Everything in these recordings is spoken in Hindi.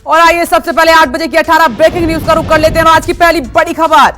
और आइए सबसे पहले 8 बजे की 18 ब्रेकिंग न्यूज का रुख कर लेते हैं। आज की पहली बड़ी खबर,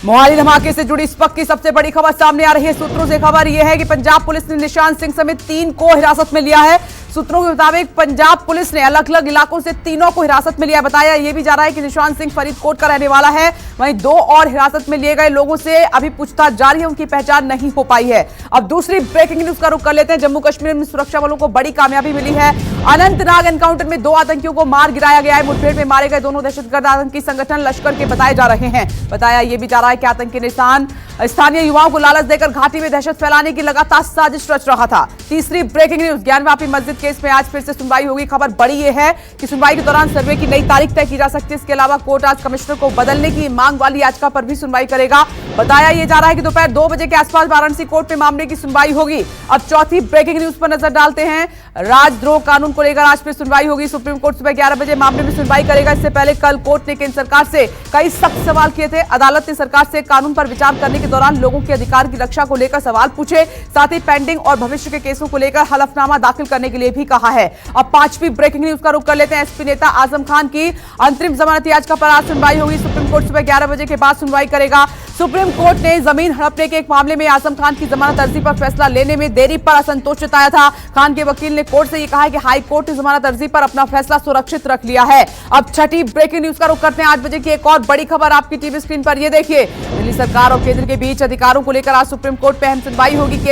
मोहाली धमाके से जुड़ी इस वक्त की सबसे बड़ी खबर सामने आ रही है। सूत्रों से खबर यह है कि पंजाब पुलिस ने निशान सिंह समेत 3 को हिरासत में लिया है। सूत्रों के मुताबिक पंजाब पुलिस ने अलग अलग इलाकों से 3 को हिरासत में लिया। बताया यह भी जा रहा है कि निशान सिंह फरीदकोट का रहने वाला है। वहीं 2 और हिरासत में लिए गए लोगों से अभी पूछताछ जारी है, उनकी पहचान नहीं हो पाई है। अब दूसरी ब्रेकिंग न्यूज का रुख कर लेते हैं। जम्मू कश्मीर में सुरक्षा बलों को बड़ी कामयाबी मिली है। अनंतनाग एनकाउंटर में 2 आतंकियों को मार गिराया गया है। मुठभेड़ में मारे गए दोनों दहशतगर्द आतंकी संगठन लश्कर के बताए जा रहे हैं। बताया यह भी जा रहा है कि आतंकी निशान स्थानीय युवाओं को लालच देकर घाटी में दहशत फैलाने की लगातार साजिश रच रहा था। तीसरी ब्रेकिंग न्यूज, ज्ञानवापी मस्जिद केस में आज फिर से सुनवाई होगी। खबर बड़ी यह है कि सुनवाई के दौरान सर्वे की नई तारीख तय की जा सकती है। इसके अलावा कोर्ट आज कमिश्नर को बदलने की मांग वाली याचिका पर भी सुनवाई करेगा। बताया यह जा रहा है कि दोपहर 2 बजे के आसपास वाराणसी कोर्ट में मामले की सुनवाई होगी। अब चौथी ब्रेकिंग न्यूज पर नजर डालते हैं। राजद्रोह कानून को लेकर आज फिर सुनवाई होगी। सुप्रीम कोर्ट सुबह 11 बजे मामले में सुनवाई करेगा। इससे पहले कल कोर्ट ने केंद्र सरकार से कई सख्त सवाल किए थे। अदालत ने सरकार से कानून पर विचार करने के दौरान लोगों के अधिकार की रक्षा को लेकर सवाल पूछे, साथ ही पेंडिंग और भविष्य के केसों को लेकर हलफनामा दाखिल करने के लिए भी कहा है। अब 5वीं ब्रेकिंग न्यूज का रुख कर लेते हैं। एसपी नेता आजम खान की अंतरिम जमानत याचिका पर आज सुनवाई होगी। सुप्रीम कोर्ट सुबह 11 बजे के बाद सुनवाई करेगा। सुप्रीम कोर्ट ने जमीन हड़पने के एक मामले में आजम खान की जमानत अर्जी पर फैसला लेने में देरी पर असंतोष जताया था। खान के वकील ने कोर्ट से यह कहा है कि हाई कोर्ट ने जमानत अर्जी पर अपना फैसला सुरक्षित रख लिया है। अब छठी ब्रेकिंग न्यूज का रुख करते हैं। 8 बजे की एक और बड़ी खबर आपकी टीवी स्क्रीन पर, यह देखिए। दिल्ली सरकार और केंद्र के बीच अधिकारों को लेकर आज सुप्रीम कोर्ट में अहम सुनवाई होगी।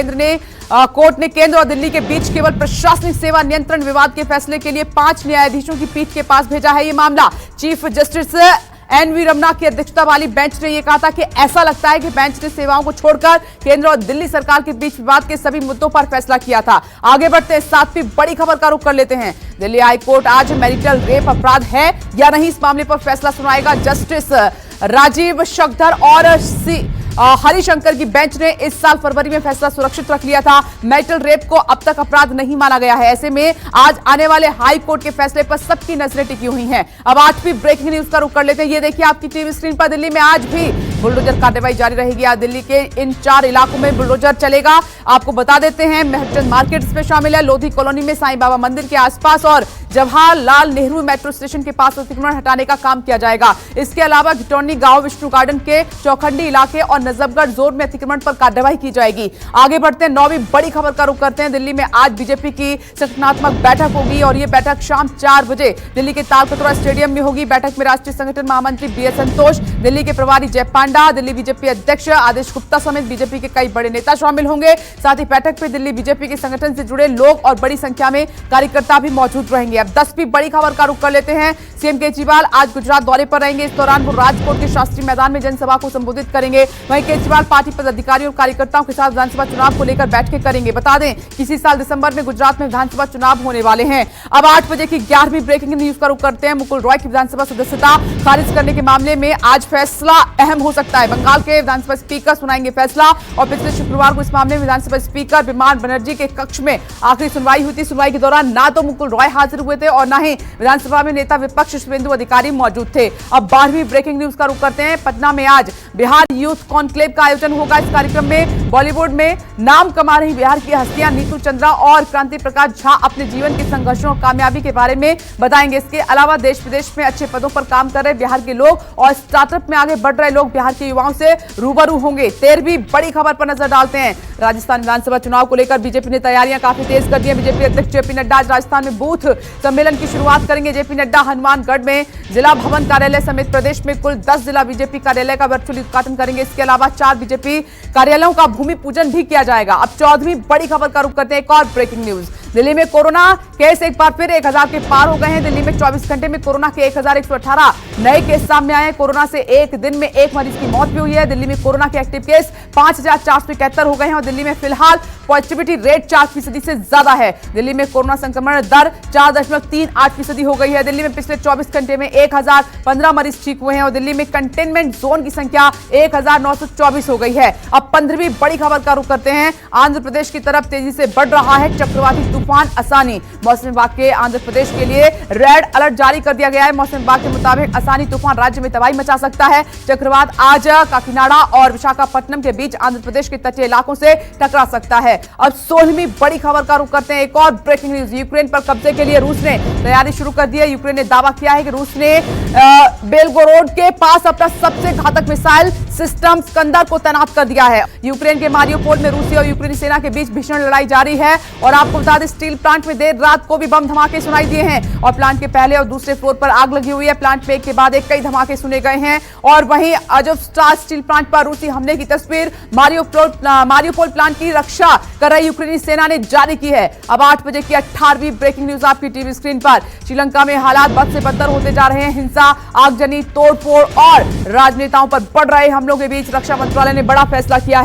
कोर्ट ने केंद्र और दिल्ली के बीच केवल प्रशासनिक सेवा नियंत्रण विवाद के फैसले के लिए 5 न्यायाधीशों की पीठ के पास भेजा है। यह मामला चीफ जस्टिस एनवी रमना की अध्यक्षता वाली बेंच ने यह कहा था कि ऐसा लगता है कि बेंच ने सेवाओं को छोड़कर केंद्र और दिल्ली सरकार के बीच विवाद के सभी मुद्दों पर फैसला किया था। आगे बढ़ते हैं, 7वीं बड़ी खबर का रुख कर लेते हैं। दिल्ली हाईकोर्ट आज मैरिटल रेप अपराध है या नहीं, इस मामले पर फैसला सुनाएगा। जस्टिस राजीव शक्धर और हरिशंकर की बेंच ने इस साल फरवरी में फैसला सुरक्षित रख लिया था। मैरिटल रेप को अब तक अपराध नहीं माना गया है। ऐसे में आज आने वाले हाई कोर्ट के फैसले पर सबकी नजरें टिकी हुई हैं। अब 8वीं ब्रेकिंग न्यूज का रुख कर लेते हैं। ये देखिए आपकी टीवी स्क्रीन पर, दिल्ली में आज भी बुलडोजर कार्रवाई जारी रहेगी। आज दिल्ली के इन 4 इलाकों में बुलडोजर चलेगा। आपको बता देते हैं, महचंद मार्केट इसमें शामिल है। लोधी कॉलोनी में साईं बाबा मंदिर के आसपास और जवाहरलाल नेहरू मेट्रो स्टेशन के पास अतिक्रमण हटाने का काम किया जाएगा। इसके अलावा घिटौनी गांव, विष्णु गार्डन के चौखंडी इलाके और नजफगढ़ जोन में अतिक्रमण पर कार्रवाई की जाएगी। आगे बढ़ते हैं, 9वीं बड़ी खबर का रुख करते हैं। दिल्ली में आज बीजेपी की संगठनात्मक बैठक होगी और यह बैठक शाम 4 बजे दिल्ली के तालकटोरा स्टेडियम में होगी। बैठक में राष्ट्रीय संगठन महामंत्री बीएस संतोष, दिल्ली के प्रभारी जय पांडा, दिल्ली बीजेपी अध्यक्ष आदेश गुप्ता समेत बीजेपी के कई बड़े नेता शामिल होंगे। साथ ही बैठक में दिल्ली बीजेपी के संगठन से जुड़े लोग और बड़ी संख्या में कार्यकर्ता भी मौजूद रहेंगे। अब 10वीं बड़ी खबर का रुख कर लेते हैं। सीएम केजरीवाल आज गुजरात दौरे पर रहेंगे। इस दौरान वो राजकोट के शास्त्री मैदान में जनसभा को संबोधित करेंगे। वहीं केजरीवाल पार्टी पदाधिकारियों और कार्यकर्ताओं के साथ विधानसभा चुनाव को लेकर बैठकें करेंगे। बता दें कि इसी साल दिसंबर में गुजरात में विधानसभा चुनाव होने वाले हैं। अब 8 बजे की 11वीं ब्रेकिंग न्यूज का रुख करते हैं। मुकुल रॉय की विधानसभा सदस्यता खारिज करने के मामले में आज फैसला अहम हो सकता है। बंगाल के विधानसभा स्पीकर सुनाएंगे फैसला और पिछले शुक्रवार को इस मामले में विधानसभा स्पीकर विमान बनर्जी के कक्ष में आखिरी सुनवाई हुई थी। सुनवाई के दौरान ना तो मुकुल रॉय हाजिर हुए थे और न ही विधानसभा में नेता विपक्ष शुभेंदु अधिकारी मौजूद थे। अब 12वीं ब्रेकिंग न्यूज का रुख करते हैं। पटना में आज बिहार यूथ कॉन्क्लेव का आयोजन होगा। इस कार्यक्रम में बॉलीवुड में नाम कमा रही बिहार की हस्तियां नीतू चंद्रा और क्रांति प्रकाश झा अपने जीवन के संघर्षों और कामयाबी के बारे में बताएंगे। इसके अलावा देश विदेश में अच्छे पदों पर काम कर रहे बिहार के लोग और स्टार्टअप में आगे बढ़ रहे लोग बिहार के युवाओं से रूबरू होंगे। 13वीं बड़ी खबर पर नजर डालते हैं। राजस्थान विधानसभा चुनाव को लेकर बीजेपी ने तैयारियां काफी तेज कर दी है। बीजेपी अध्यक्ष जेपी नड्डा आज राजस्थान में बूथ सम्मेलन की शुरुआत करेंगे। जेपी नड्डा हनुमानगढ़ में जिला भवन कार्यालय समेत प्रदेश में कुल 10 जिला बीजेपी कार्यालय का वर्चुअली उद्घाटन करेंगे। इसके अलावा 4 बीजेपी कार्यालयों का भूमि पूजन भी किया जाएगा। अब 14वीं बड़ी खबर का रुख करते हैं। एक और ब्रेकिंग न्यूज, दिल्ली में कोरोना केस एक बार फिर 1000 के पार हो गए हैं। दिल्ली में 24 घंटे में कोरोना के 1118 नए केस सामने आए हैं। कोरोना से एक दिन में एक मरीज की मौत भी हुई है। दिल्ली में कोरोना के एक्टिव केस 5471 हो गए हैं और दिल्ली में फिलहाल पॉजिटिविटी रेट 4% से ज्यादा है। दिल्ली में कोरोना संक्रमण दर 4.38% हो गई है। दिल्ली में पिछले 24 घंटे में 1015 मरीज ठीक हुए हैं और दिल्ली में कंटेनमेंट जोन की संख्या 1924 हो गई है। अब 15वीं बड़ी खबर का रुख करते हैं। आंध्र प्रदेश की तरफ तेजी से बढ़ रहा है चक्रवाती तूफान असानी। मौसम विभाग के आंध्र प्रदेश के लिए रेड अलर्ट जारी कर दिया गया है। मौसम विभाग के मुताबिक असानी तूफान राज्य में तबाही मचा सकता है। चक्रवात आज काकीनाडा और विशाखापट्टनम के बीच आंध्र प्रदेश के तटीय इलाकों से टकरा सकता है। है। अब 16वीं बड़ी खबर का रुख करते हैं। एक और ब्रेकिंग न्यूज, यूक्रेन पर कब्जे के लिए रूस ने तैयारी शुरू कर दी है। यूक्रेन ने दावा किया है कि रूस ने बेलगोरोड के पास अपना सबसे घातक मिसाइल सिस्टम स्कंदर को तैनात कर दिया है। यूक्रेन के मारियोपोल में रूसी और यूक्रेनी सेना के बीच भीषण लड़ाई जारी है और आपको बता दें स्टील प्लांट में देर रात को भी बम धमाके सुनाई दिए हैं और प्लांट के पहले और दूसरे फ्लोर पर आग लगी हुई है। प्लांट में एक के बाद एक कई धमाके सुने गए हैं और वहीं अज़ोवस्टाल स्टील प्लांट पर रूसी हमले की तस्वीर मारियोपोल प्लांट की रक्षा कर रही यूक्रेनी सेना ने जारी की है। अब 8 बजे की 18वीं ब्रेकिंग न्यूज आपकी टीवी स्क्रीन पर। श्रीलंका में हालात बद से बदतर होते जा रहे हैं। हिंसा, आगजनी, तोड़फोड़ और राजनेताओं पर बढ़ रहे हमलों के बीच रक्षा मंत्रालय ने बड़ा फैसला किया है।